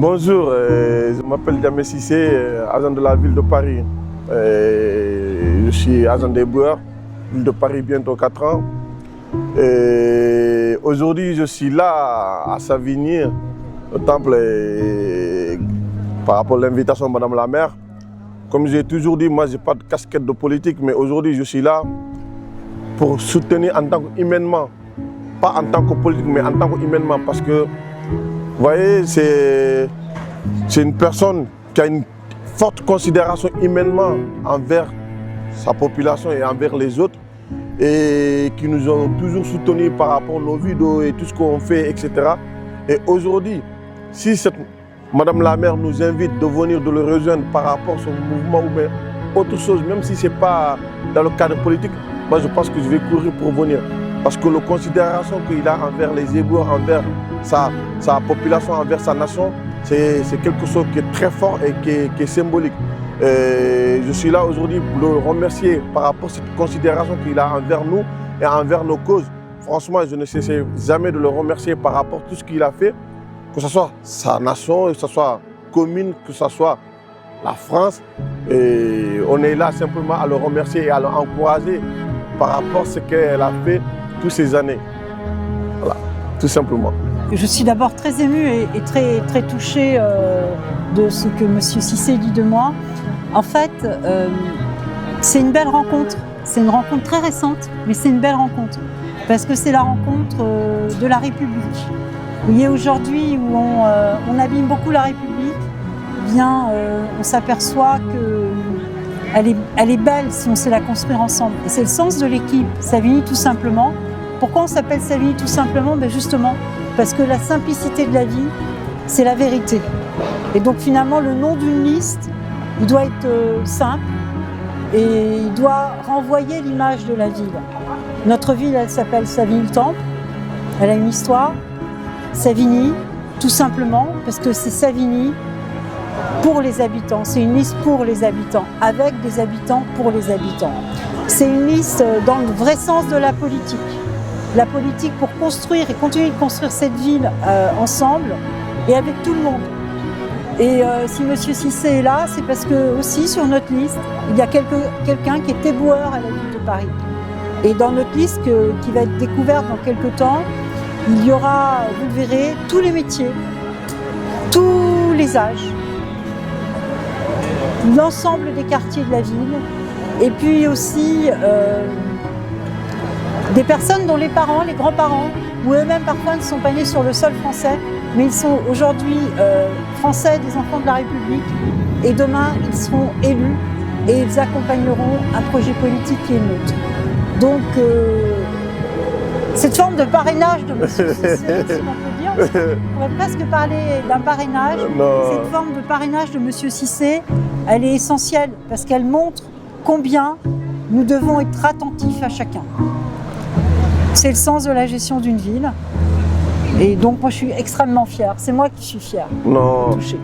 Bonjour, je m'appelle Diamé Cissé, agent de la ville de Paris. Je suis agent des boueurs, ville de Paris bientôt 4 ans. Aujourd'hui, je suis là à Savigny, au temple, par rapport à l'invitation de Madame la maire. Comme j'ai toujours dit, moi, je n'ai pas de casquette de politique, mais aujourd'hui, je suis là pour soutenir en tant qu'humainement, pas en tant que politique, mais en tant qu'humainement, parce que, vous voyez, c'est une personne qui a une forte considération humainement envers sa population et envers les autres, et qui nous ont toujours soutenus par rapport à nos vidéos et tout ce qu'on fait, etc. Et aujourd'hui, si cette Madame la maire nous invite de venir de le rejoindre par rapport à son mouvement ou bien autre chose, même si ce n'est pas dans le cadre politique, moi je pense que je vais courir pour venir. Parce que la considération qu'il a envers les éboueurs, envers sa population, envers sa nation, c'est quelque chose qui est très fort et qui est symbolique. Je suis là aujourd'hui pour le remercier par rapport à cette considération qu'il a envers nous et envers nos causes. Franchement, je ne cesserai jamais de le remercier par rapport à tout ce qu'il a fait, que ce soit sa nation, que ce soit commune, que ce soit la France. Et on est là simplement à le remercier et à l'encourager par rapport à ce qu'elle a fait toutes ces années. Voilà, tout simplement. Je suis d'abord très émue et très touchée de ce que M. Cissé dit de moi. En fait, c'est une belle rencontre. C'est une rencontre très récente, mais c'est une belle rencontre. Parce que c'est la rencontre de la République. Vous voyez, aujourd'hui où on abîme beaucoup la République, eh bien, on s'aperçoit qu'elle est belle si on sait la construire ensemble. Et c'est le sens de l'équipe Savigny tout simplement. Pourquoi on s'appelle Savigny tout simplement? Ben justement, parce que la simplicité de la vie, c'est la vérité. Et donc finalement, le nom d'une liste, il doit être simple et il doit renvoyer l'image de la ville. Notre ville, elle s'appelle Savigny-le-Temple. Elle a une histoire. Savigny, tout simplement, parce que c'est Savigny pour les habitants. C'est une liste pour les habitants, avec des habitants pour les habitants. C'est une liste dans le vrai sens de la politique. La politique pour construire et continuer de construire cette ville ensemble et avec tout le monde. Et si M. Cissé est là, c'est parce que aussi sur notre liste, il y a quelqu'un qui est éboueur à la ville de Paris. Et dans notre liste qui va être découverte dans quelques temps, il y aura, vous le verrez, tous les métiers, tous les âges, l'ensemble des quartiers de la ville, et puis aussi des personnes dont les parents, les grands-parents, ou eux-mêmes parfois ne sont pas nés sur le sol français, mais ils sont aujourd'hui français, des enfants de la République, et demain ils seront élus et ils accompagneront un projet politique qui est neutre. Donc cette forme de parrainage de M. Cissé, si on peut dire, on pourrait presque parler d'un parrainage. Cette forme de parrainage de M. Cissé, elle est essentielle parce qu'elle montre combien nous devons être attentifs à chacun. C'est le sens de la gestion d'une ville. Et donc moi je suis extrêmement fière. C'est moi qui suis fière. Non. Touchée.